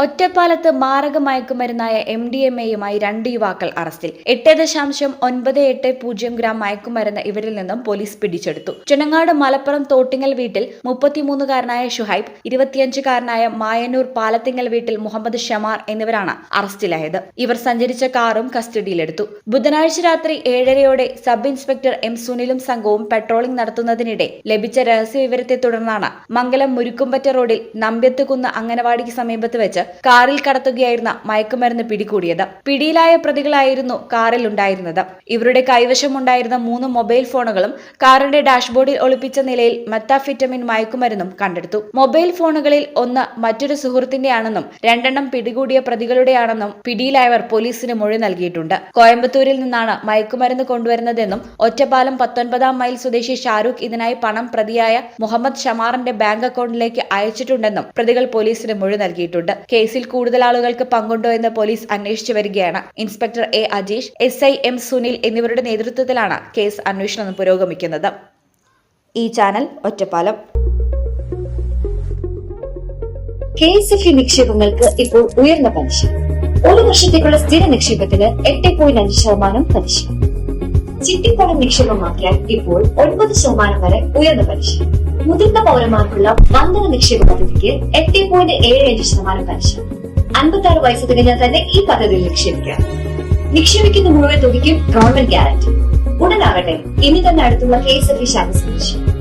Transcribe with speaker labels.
Speaker 1: ഒറ്റപ്പാലത്ത് മാരക മയക്കുമരുന്നായ MDMA-യുമായി 2 യുവാക്കൾ അറസ്റ്റിൽ. 8.980 ഗ്രാം മയക്കുമരുന്ന് ഇവരിൽ നിന്നും പോലീസ് പിടിച്ചെടുത്തു. ചുനങ്ങാട് മലപ്പുറം തോട്ടിങ്ങൽ വീട്ടിൽ 33-കാരനായ ഷുഹൈബ്, 25-കാരനായ മായന്നൂർ പാലത്തിങ്ങൽ വീട്ടിൽ മുഹമ്മദ് ഷമാർ എന്നിവരാണ് അറസ്റ്റിലായത്. ഇവർ സഞ്ചരിച്ച കാറും കസ്റ്റഡിയിലെടുത്തു. ബുധനാഴ്ച രാത്രി 7:30-യോടെ സബ് ഇൻസ്പെക്ടർ M. സുനിലും സംഘവും പെട്രോളിംഗ് നടത്തുന്നതിനിടെ ലഭിച്ച രഹസ്യവിവരത്തെ തുടർന്നാണ് മംഗലം മുരുക്കുംപറ്റ റോഡിൽ നമ്പ്യത്തുകുന്ന് അംഗനവാടിക്ക് സമീപത്ത് വെച്ച് കാറിൽ കടത്തുകയായിരുന്ന മയക്കുമരുന്ന് പിടികൂടിയത്. പിടിയിലായ പ്രതികളായിരുന്നു കാറിൽ ഉണ്ടായിരുന്നത്. ഇവരുടെ കൈവശമുണ്ടായിരുന്ന 3 മൊബൈൽ ഫോണുകളും കാറിന്റെ ഡാഷ്ബോർഡിൽ ഒളിപ്പിച്ച നിലയിൽ മെത്താഫെറ്റമിൻ മയക്കുമരുന്നും കണ്ടെടുത്തു. മൊബൈൽ ഫോണുകളിൽ ഒന്ന് മറ്റൊരു സുഹൃത്തിന്റെയാണെന്നും 2 പിടികൂടിയ പ്രതികളുടെയാണെന്നും പിടിയിലായവർ പോലീസിന് മൊഴി നൽകിയിട്ടുണ്ട്. കോയമ്പത്തൂരിൽ നിന്നാണ് മയക്കുമരുന്ന് കൊണ്ടുവരുന്നതെന്നും ഒറ്റപ്പാലം 19-ാം മൈൽ സ്വദേശി ഷാരൂഖ് ഇതിനായി പണം പ്രതിയായ മുഹമ്മദ് ഷമാറിന്റെ ബാങ്ക് അക്കൗണ്ടിലേക്ക് അയച്ചിട്ടുണ്ടെന്നും പ്രതികൾ പോലീസിന് മൊഴി നൽകിയിട്ടുണ്ട്. കേസിൽ കൂടുതൽ ആളുകൾക്ക് പങ്കുണ്ടോ എന്ന് പോലീസ് അന്വേഷിച്ചു വരികയാണ്. Inspector A. Ajeesh, SI M. Sunil എന്നിവരുടെ നേതൃത്വത്തിലാണ് കേസ് അന്വേഷണം പുരോഗമിക്കുന്നത്. ഈ ചാനൽ ഒറ്റപ്പാലം.
Speaker 2: KSFE നിക്ഷേപങ്ങൾക്ക് ഇപ്പോൾ ഉയർന്ന പലിശ. 1 വർഷത്തേക്കുള്ള സ്ഥിര നിക്ഷേപത്തിന് 8.5% പലിശ. ചിട്ടിപ്പണം നിക്ഷേപമാക്കിയാൽ ഇപ്പോൾ 9% വരെ ഉയർന്ന പലിശ. മുതിർന്ന പൗരന്മാർക്കുള്ള വന്ദന നിക്ഷേപ പദ്ധതിക്ക് 8.75% പലിശ. 56 വയസ്സ് തികഞ്ഞാൽ തന്നെ ഈ പദ്ധതിയിൽ നിക്ഷേപിക്കാം. നിക്ഷേപിക്കുന്ന മുഴുവൻ തുകയ്ക്കും ഗവൺമെന്റ് ഗ്യാരണ്ടി. ഉടനാകട്ടെ ഇനി തന്നെ അടുത്തുള്ള KSFE ശാഖ സന്ദർശിക്കും.